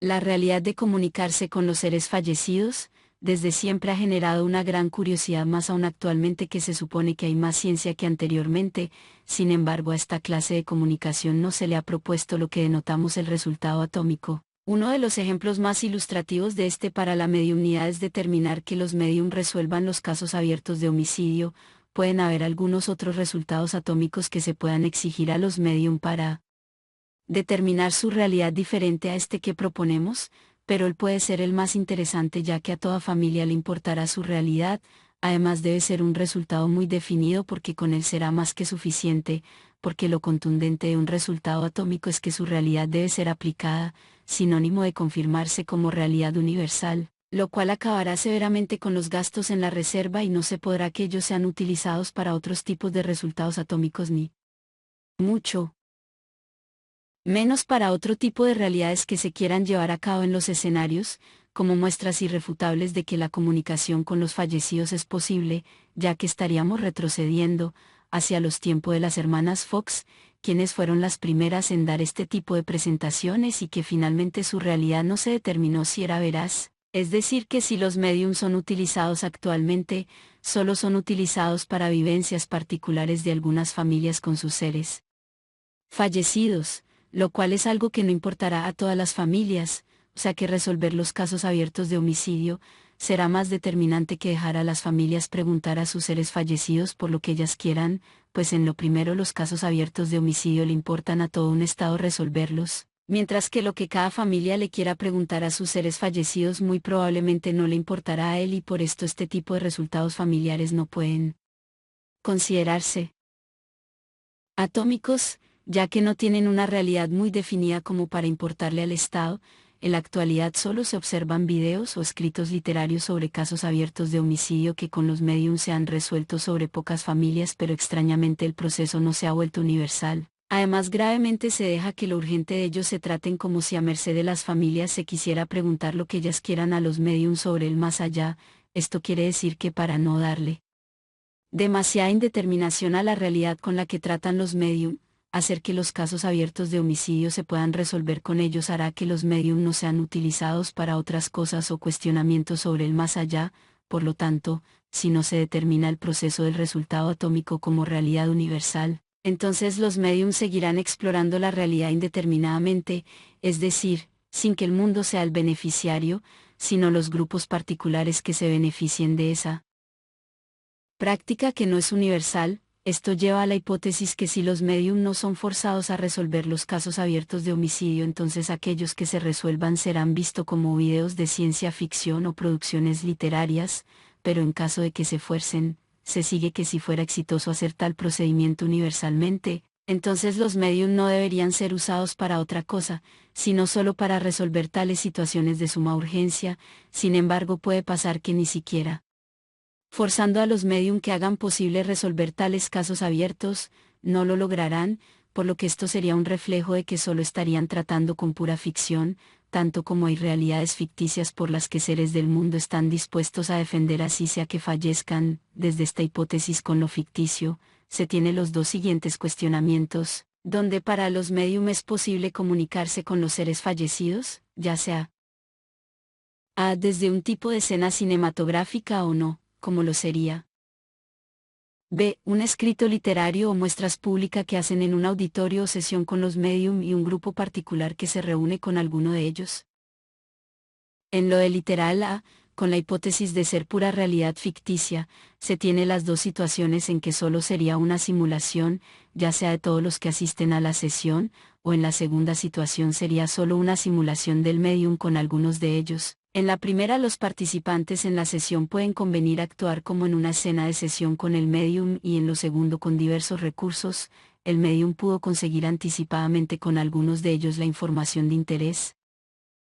La realidad de comunicarse con los seres fallecidos, desde siempre ha generado una gran curiosidad, más aún actualmente que se supone que hay más ciencia que anteriormente. Sin embargo, a esta clase de comunicación no se le ha propuesto lo que denotamos el resultado atómico. Uno de los ejemplos más ilustrativos de este para la mediumnidad es determinar que los medium resuelvan los casos abiertos de homicidio. Pueden haber algunos otros resultados atómicos que se puedan exigir a los medium para determinar su realidad diferente a este que proponemos, pero él puede ser el más interesante ya que a toda familia le importará su realidad. Además debe ser un resultado muy definido porque con él será más que suficiente, porque lo contundente de un resultado atómico es que su realidad debe ser aplicada, sinónimo de confirmarse como realidad universal, lo cual acabará severamente con los gastos en la reserva y no se podrá que ellos sean utilizados para otros tipos de resultados atómicos ni mucho menos para otro tipo de realidades que se quieran llevar a cabo en los escenarios, como muestras irrefutables de que la comunicación con los fallecidos es posible, ya que estaríamos retrocediendo hacia los tiempos de las hermanas Fox, quienes fueron las primeras en dar este tipo de presentaciones y que finalmente su realidad no se determinó si era veraz. Es decir, que si los mediums son utilizados actualmente, solo son utilizados para vivencias particulares de algunas familias con sus seres fallecidos, lo cual es algo que no importará a todas las familias, o sea que resolver los casos abiertos de homicidio será más determinante que dejar a las familias preguntar a sus seres fallecidos por lo que ellas quieran, pues en lo primero los casos abiertos de homicidio le importan a todo un estado resolverlos, mientras que lo que cada familia le quiera preguntar a sus seres fallecidos muy probablemente no le importará a él y por esto este tipo de resultados familiares no pueden considerarse atómicos, ya que no tienen una realidad muy definida como para importarle al Estado. En la actualidad solo se observan videos o escritos literarios sobre casos abiertos de homicidio que con los mediums se han resuelto sobre pocas familias, pero extrañamente el proceso no se ha vuelto universal. Además, gravemente se deja que lo urgente de ellos se traten como si a merced de las familias se quisiera preguntar lo que ellas quieran a los mediums sobre el más allá. Esto quiere decir que para no darle demasiada indeterminación a la realidad con la que tratan los medium, hacer que los casos abiertos de homicidio se puedan resolver con ellos hará que los medium no sean utilizados para otras cosas o cuestionamientos sobre el más allá. Por lo tanto, si no se determina el proceso del resultado atómico como realidad universal, entonces los medium seguirán explorando la realidad indeterminadamente, es decir, sin que el mundo sea el beneficiario, sino los grupos particulares que se beneficien de esa práctica que no es universal. Esto lleva a la hipótesis que si los medium no son forzados a resolver los casos abiertos de homicidio, entonces aquellos que se resuelvan serán vistos como videos de ciencia ficción o producciones literarias, pero en caso de que se fuercen, se sigue que si fuera exitoso hacer tal procedimiento universalmente, entonces los medium no deberían ser usados para otra cosa, sino solo para resolver tales situaciones de suma urgencia. Sin embargo, puede pasar que ni siquiera forzando a los medium que hagan posible resolver tales casos abiertos, no lo lograrán, por lo que esto sería un reflejo de que solo estarían tratando con pura ficción, tanto como hay realidades ficticias por las que seres del mundo están dispuestos a defender así sea que fallezcan. Desde esta hipótesis con lo ficticio, se tiene los dos siguientes cuestionamientos, donde para los medium es posible comunicarse con los seres fallecidos, ya sea desde un tipo de escena cinematográfica o no, como lo sería b. un escrito literario o muestras públicas que hacen en un auditorio o sesión con los medium y un grupo particular que se reúne con alguno de ellos. En lo de literal A, con la hipótesis de ser pura realidad ficticia, se tiene las dos situaciones en que solo sería una simulación, ya sea de todos los que asisten a la sesión, o en la segunda situación sería solo una simulación del medium con algunos de ellos. En la primera, los participantes en la sesión pueden convenir actuar como en una escena de sesión con el medium, y en lo segundo, con diversos recursos, el medium pudo conseguir anticipadamente con algunos de ellos la información de interés.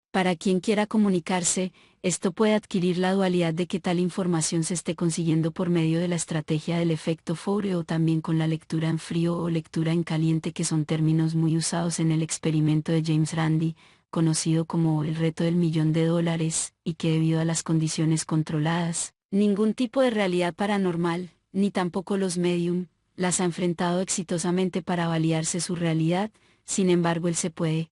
Para quien quiera comunicarse, esto puede adquirir la dualidad de que tal información se esté consiguiendo por medio de la estrategia del efecto Fourier o también con la lectura en frío o lectura en caliente, que son términos muy usados en el experimento de James Randi, conocido como el reto del $1.000.000, y que debido a las condiciones controladas, ningún tipo de realidad paranormal, ni tampoco los medium, las ha enfrentado exitosamente para validarse su realidad. Sin embargo, él se puede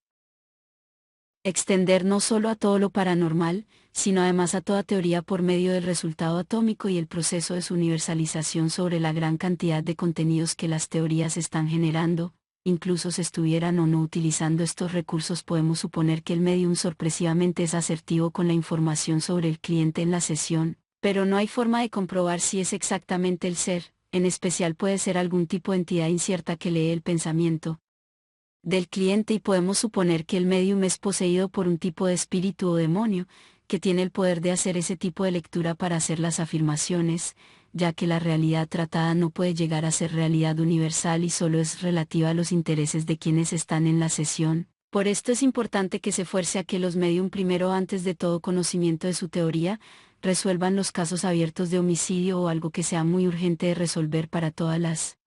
extender no solo a todo lo paranormal, sino además a toda teoría por medio del resultado atómico y el proceso de su universalización sobre la gran cantidad de contenidos que las teorías están generando. Incluso si estuvieran o no utilizando estos recursos, podemos suponer que el medium sorpresivamente es asertivo con la información sobre el cliente en la sesión, pero no hay forma de comprobar si es exactamente el ser, en especial puede ser algún tipo de entidad incierta que lee el pensamiento del cliente, y podemos suponer que el medium es poseído por un tipo de espíritu o demonio, que tiene el poder de hacer ese tipo de lectura para hacer las afirmaciones, ya que la realidad tratada no puede llegar a ser realidad universal y solo es relativa a los intereses de quienes están en la sesión. Por esto es importante que se fuerce a que los medium, primero antes de todo conocimiento de su teoría, resuelvan los casos abiertos de homicidio o algo que sea muy urgente de resolver para todas las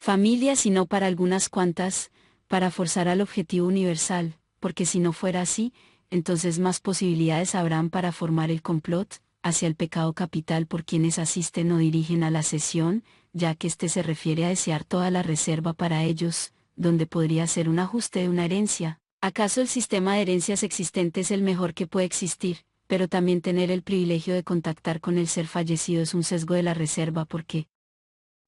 familias y no para algunas cuantas, para forzar al objetivo universal, porque si no fuera así, entonces más posibilidades habrán para formar el complot hacia el pecado capital por quienes asisten o dirigen a la sesión, ya que este se refiere a desear toda la reserva para ellos, donde podría ser un ajuste de una herencia. ¿Acaso el sistema de herencias existente es el mejor que puede existir? Pero también tener el privilegio de contactar con el ser fallecido es un sesgo de la reserva, porque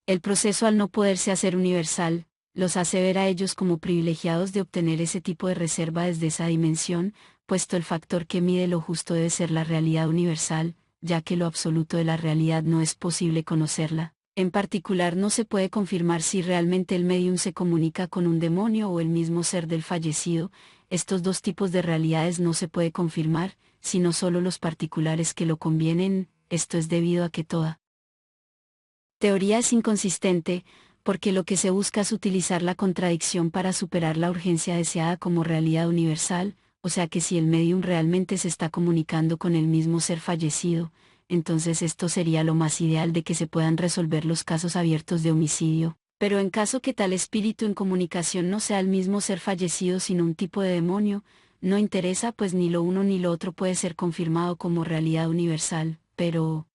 el proceso, al no poderse hacer universal, los hace ver a ellos como privilegiados de obtener ese tipo de reserva desde esa dimensión, puesto el factor que mide lo justo debe ser la realidad universal, ya que lo absoluto de la realidad no es posible conocerla. En particular, no se puede confirmar si realmente el medium se comunica con un demonio o el mismo ser del fallecido. Estos dos tipos de realidades no se puede confirmar, sino solo los particulares que lo convienen. Esto es debido a que toda teoría es inconsistente, porque lo que se busca es utilizar la contradicción para superar la urgencia deseada como realidad universal, o sea que si el medium realmente se está comunicando con el mismo ser fallecido, entonces esto sería lo más ideal de que se puedan resolver los casos abiertos de homicidio. Pero en caso que tal espíritu en comunicación no sea el mismo ser fallecido sino un tipo de demonio, no interesa, pues ni lo uno ni lo otro puede ser confirmado como realidad universal. Pero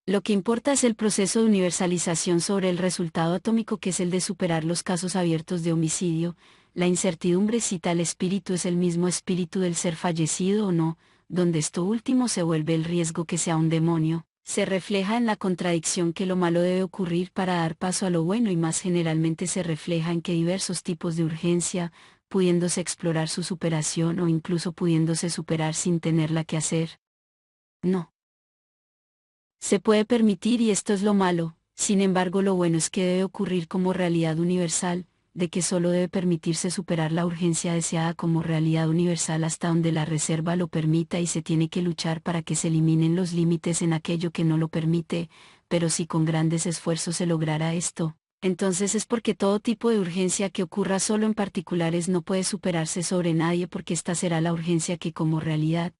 lo que importa es el proceso de universalización sobre el resultado atómico, que es el de superar los casos abiertos de homicidio. La incertidumbre si tal espíritu es el mismo espíritu del ser fallecido o no, donde esto último se vuelve el riesgo que sea un demonio, se refleja en la contradicción que lo malo debe ocurrir para dar paso a lo bueno, y más generalmente se refleja en que diversos tipos de urgencia, pudiéndose explorar su superación o incluso pudiéndose superar sin tenerla que hacer, no se puede permitir, y esto es lo malo. Sin embargo, lo bueno es que debe ocurrir como realidad universal, de que solo debe permitirse superar la urgencia deseada como realidad universal hasta donde la reserva lo permita, y se tiene que luchar para que se eliminen los límites en aquello que no lo permite. Pero si con grandes esfuerzos se lograra esto, entonces es porque todo tipo de urgencia que ocurra solo en particulares no puede superarse sobre nadie, porque esta será la urgencia que como realidad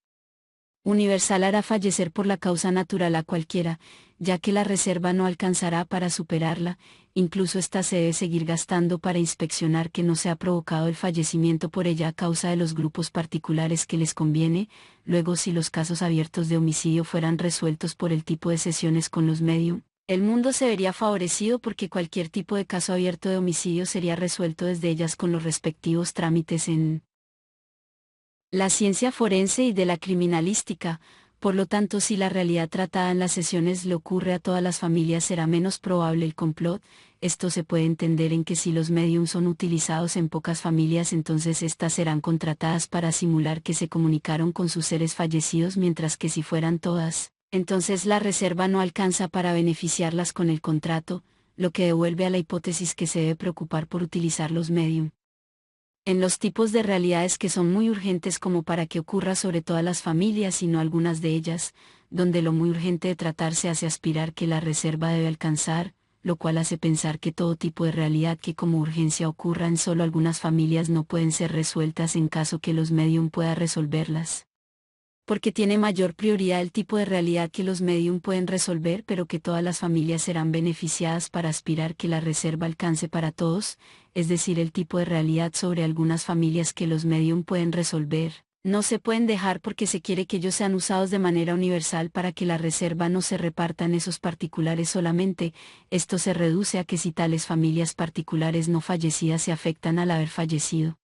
universal hará fallecer por la causa natural a cualquiera, ya que la reserva no alcanzará para superarla. Incluso ésta se debe seguir gastando para inspeccionar que no se ha provocado el fallecimiento por ella a causa de los grupos particulares que les conviene. Luego, si los casos abiertos de homicidio fueran resueltos por el tipo de sesiones con los medium, el mundo se vería favorecido, porque cualquier tipo de caso abierto de homicidio sería resuelto desde ellas con los respectivos trámites en la ciencia forense y de la criminalística. Por lo tanto, si la realidad tratada en las sesiones le ocurre a todas las familias, será menos probable el complot. Esto se puede entender en que si los mediums son utilizados en pocas familias, entonces éstas serán contratadas para simular que se comunicaron con sus seres fallecidos, mientras que si fueran todas, entonces la reserva no alcanza para beneficiarlas con el contrato, lo que devuelve a la hipótesis que se debe preocupar por utilizar los medium en los tipos de realidades que son muy urgentes como para que ocurra sobre todas las familias y no algunas de ellas, donde lo muy urgente de tratarse hace aspirar que la reserva debe alcanzar, lo cual hace pensar que todo tipo de realidad que como urgencia ocurra en solo algunas familias no pueden ser resueltas en caso que los medium pueda resolverlas, porque tiene mayor prioridad el tipo de realidad que los medium pueden resolver, pero que todas las familias serán beneficiadas para aspirar que la reserva alcance para todos, es decir, el tipo de realidad sobre algunas familias que los medium pueden resolver. No se pueden dejar porque se quiere que ellos sean usados de manera universal para que la reserva no se reparta en esos particulares solamente. Esto se reduce a que si tales familias particulares no fallecidas se afectan al haber fallecido,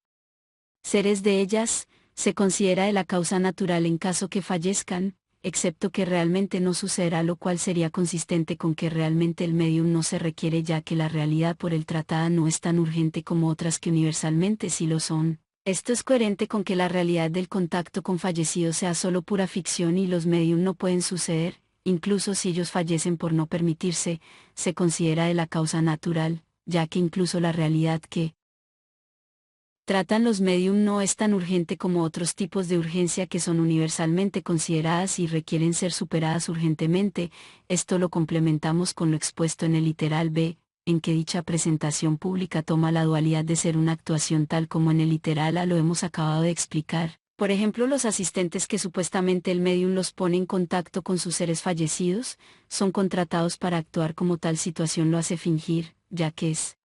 seres de ellas, se considera de la causa natural en caso que fallezcan, excepto que realmente no sucederá, lo cual sería consistente con que realmente el medium no se requiere, ya que la realidad por él tratada no es tan urgente como otras que universalmente sí lo son. Esto es coherente con que la realidad del contacto con fallecidos sea solo pura ficción y los medium no pueden suceder, incluso si ellos fallecen por no permitirse, se considera de la causa natural, ya que incluso la realidad que tratan los medium no es tan urgente como otros tipos de urgencia que son universalmente consideradas y requieren ser superadas urgentemente. Esto lo complementamos con lo expuesto en el literal B, en que dicha presentación pública toma la dualidad de ser una actuación tal como en el literal A lo hemos acabado de explicar. Por ejemplo, los asistentes que supuestamente el medium los pone en contacto con sus seres fallecidos, son contratados para actuar como tal situación lo hace fingir, ya que es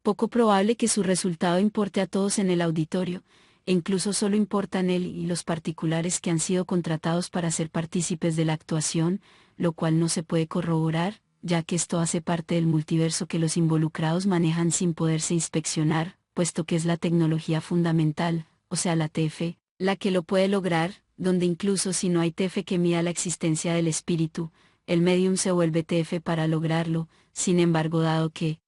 poco probable que su resultado importe a todos en el auditorio, e incluso solo importan él y los particulares que han sido contratados para ser partícipes de la actuación, lo cual no se puede corroborar, ya que esto hace parte del multiverso que los involucrados manejan sin poderse inspeccionar, puesto que es la tecnología fundamental, o sea la TF, la que lo puede lograr, donde incluso si no hay TF que mida la existencia del espíritu, el medium se vuelve TF para lograrlo. Sin embargo, dado que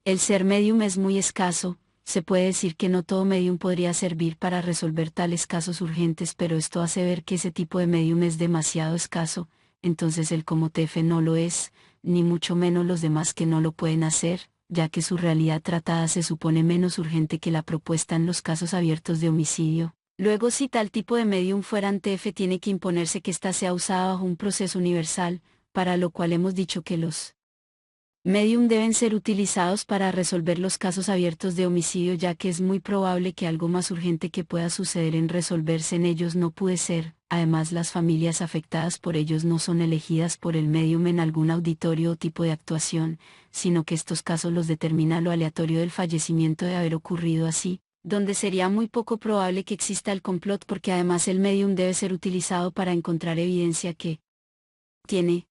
el ser medium es muy escaso, se puede decir que no todo medium podría servir para resolver tales casos urgentes, pero esto hace ver que ese tipo de medium es demasiado escaso, entonces él como TF no lo es, ni mucho menos los demás que no lo pueden hacer, ya que su realidad tratada se supone menos urgente que la propuesta en los casos abiertos de homicidio. Luego, si tal tipo de medium fueran TF, tiene que imponerse que ésta sea usada bajo un proceso universal, para lo cual hemos dicho que los medium deben ser utilizados para resolver los casos abiertos de homicidio, ya que es muy probable que algo más urgente que pueda suceder en resolverse en ellos no puede ser. Además, las familias afectadas por ellos no son elegidas por el medium en algún auditorio o tipo de actuación, sino que estos casos los determina lo aleatorio del fallecimiento de haber ocurrido así, donde sería muy poco probable que exista el complot, porque además el medium debe ser utilizado para encontrar evidencia que tiene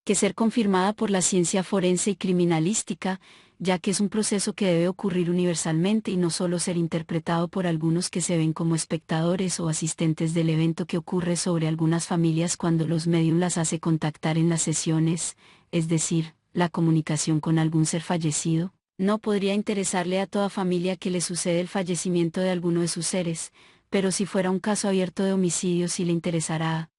que ser confirmada por la ciencia forense y criminalística, ya que es un proceso que debe ocurrir universalmente y no solo ser interpretado por algunos que se ven como espectadores o asistentes del evento que ocurre sobre algunas familias cuando los medium las hace contactar en las sesiones, es decir, la comunicación con algún ser fallecido. No podría interesarle a toda familia que le sucede el fallecimiento de alguno de sus seres, pero si fuera un caso abierto de homicidio sí le interesará a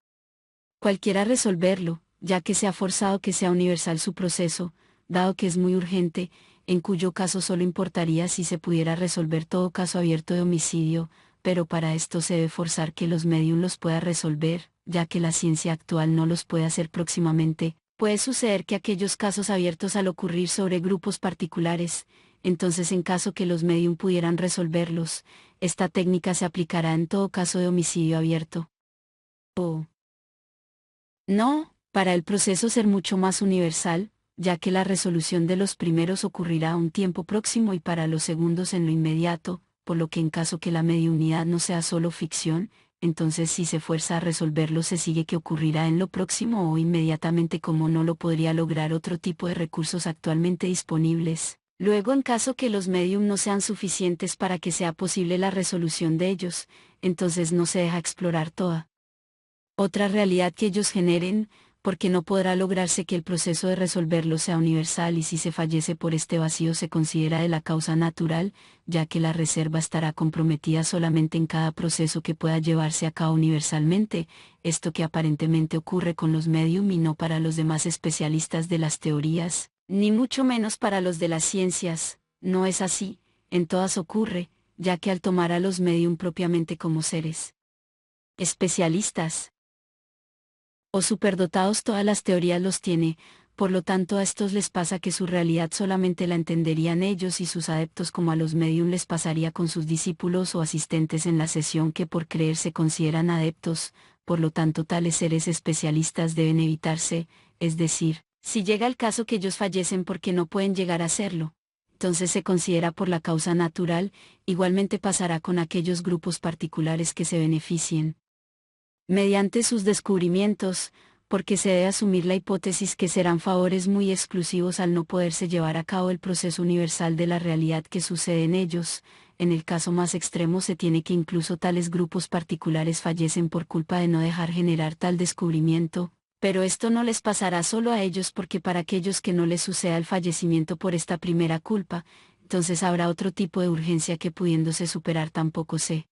cualquiera resolverlo, ya que se ha forzado que sea universal su proceso, dado que es muy urgente, en cuyo caso solo importaría si se pudiera resolver todo caso abierto de homicidio, pero para esto se debe forzar que los medium los pueda resolver, ya que la ciencia actual no los puede hacer próximamente. Puede suceder que aquellos casos abiertos al ocurrir sobre grupos particulares, entonces en caso que los medium pudieran resolverlos, esta técnica se aplicará en todo caso de homicidio abierto. O no, para el proceso ser mucho más universal, ya que la resolución de los primeros ocurrirá a un tiempo próximo y para los segundos en lo inmediato, por lo que en caso que la mediunidad no sea solo ficción, entonces si se fuerza a resolverlo se sigue que ocurrirá en lo próximo o inmediatamente, como no lo podría lograr otro tipo de recursos actualmente disponibles. Luego, en caso que los medium no sean suficientes para que sea posible la resolución de ellos, entonces no se deja explorar toda otra realidad que ellos generen, porque no podrá lograrse que el proceso de resolverlo sea universal, y si se fallece por este vacío se considera de la causa natural, ya que la reserva estará comprometida solamente en cada proceso que pueda llevarse a cabo universalmente, esto que aparentemente ocurre con los medium y no para los demás especialistas de las teorías, ni mucho menos para los de las ciencias. No es así, en todas ocurre, ya que al tomar a los medium propiamente como seres especialistas o superdotados, todas las teorías los tiene, por lo tanto a estos les pasa que su realidad solamente la entenderían ellos y sus adeptos, como a los medium les pasaría con sus discípulos o asistentes en la sesión que por creer se consideran adeptos. Por lo tanto tales seres especialistas deben evitarse, es decir, si llega el caso que ellos fallecen porque no pueden llegar a hacerlo, entonces se considera por la causa natural. Igualmente pasará con aquellos grupos particulares que se beneficien mediante sus descubrimientos, porque se debe asumir la hipótesis que serán favores muy exclusivos al no poderse llevar a cabo el proceso universal de la realidad que sucede en ellos. en el caso más extremo se tiene que incluso tales grupos particulares fallecen por culpa de no dejar generar tal descubrimiento, pero esto no les pasará solo a ellos porque para aquellos que no les suceda el fallecimiento por esta primera culpa, entonces habrá otro tipo de urgencia que pudiéndose superar tampoco se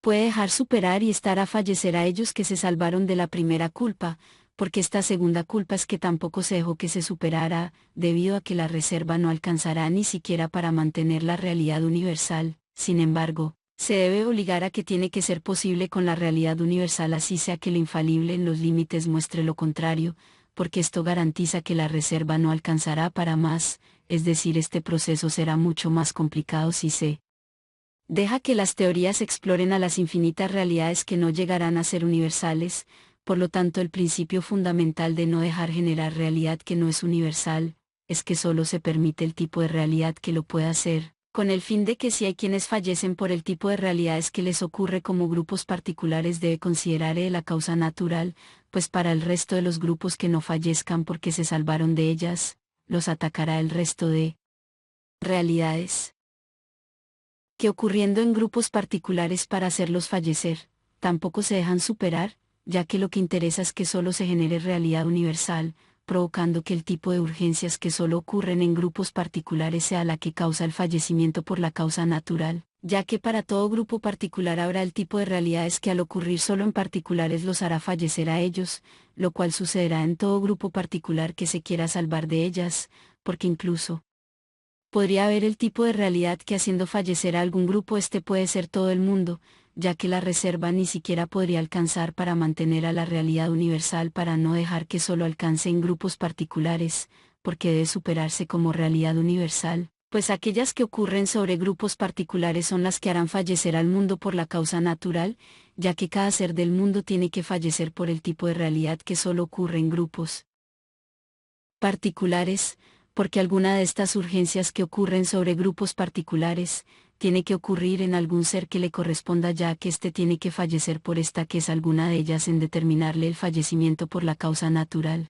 puede dejar superar y estar a fallecer a ellos que se salvaron de la primera culpa, porque esta segunda culpa es que tampoco se dejó que se superara, debido a que la reserva no alcanzará ni siquiera para mantener la realidad universal. Sin embargo, se debe obligar a que tiene que ser posible con la realidad universal, así sea que lo infalible en los límites muestre lo contrario, porque esto garantiza que la reserva no alcanzará para más, es decir, este proceso será mucho más complicado si se deja que las teorías exploren a las infinitas realidades que no llegarán a ser universales. Por lo tanto, el principio fundamental de no dejar generar realidad que no es universal, es que solo se permite el tipo de realidad que lo pueda hacer, con el fin de que si hay quienes fallecen por el tipo de realidades que les ocurre como grupos particulares debe considerar la causa natural, pues para el resto de los grupos que no fallezcan porque se salvaron de ellas, los atacará el resto de realidades que ocurriendo en grupos particulares para hacerlos fallecer, tampoco se dejan superar, ya que lo que interesa es que solo se genere realidad universal, provocando que el tipo de urgencias que solo ocurren en grupos particulares sea la que causa el fallecimiento por la causa natural, ya que para todo grupo particular habrá el tipo de realidades que al ocurrir solo en particulares los hará fallecer a ellos, lo cual sucederá en todo grupo particular que se quiera salvar de ellas, porque incluso podría haber el tipo de realidad que haciendo fallecer a algún grupo este puede ser todo el mundo, ya que la reserva ni siquiera podría alcanzar para mantener a la realidad universal para no dejar que solo alcance en grupos particulares, porque debe superarse como realidad universal, pues aquellas que ocurren sobre grupos particulares son las que harán fallecer al mundo por la causa natural, ya que cada ser del mundo tiene que fallecer por el tipo de realidad que solo ocurre en grupos particulares, porque alguna de estas urgencias que ocurren sobre grupos particulares, tiene que ocurrir en algún ser que le corresponda ya que éste tiene que fallecer por esta que es alguna de ellas en determinarle el fallecimiento por la causa natural.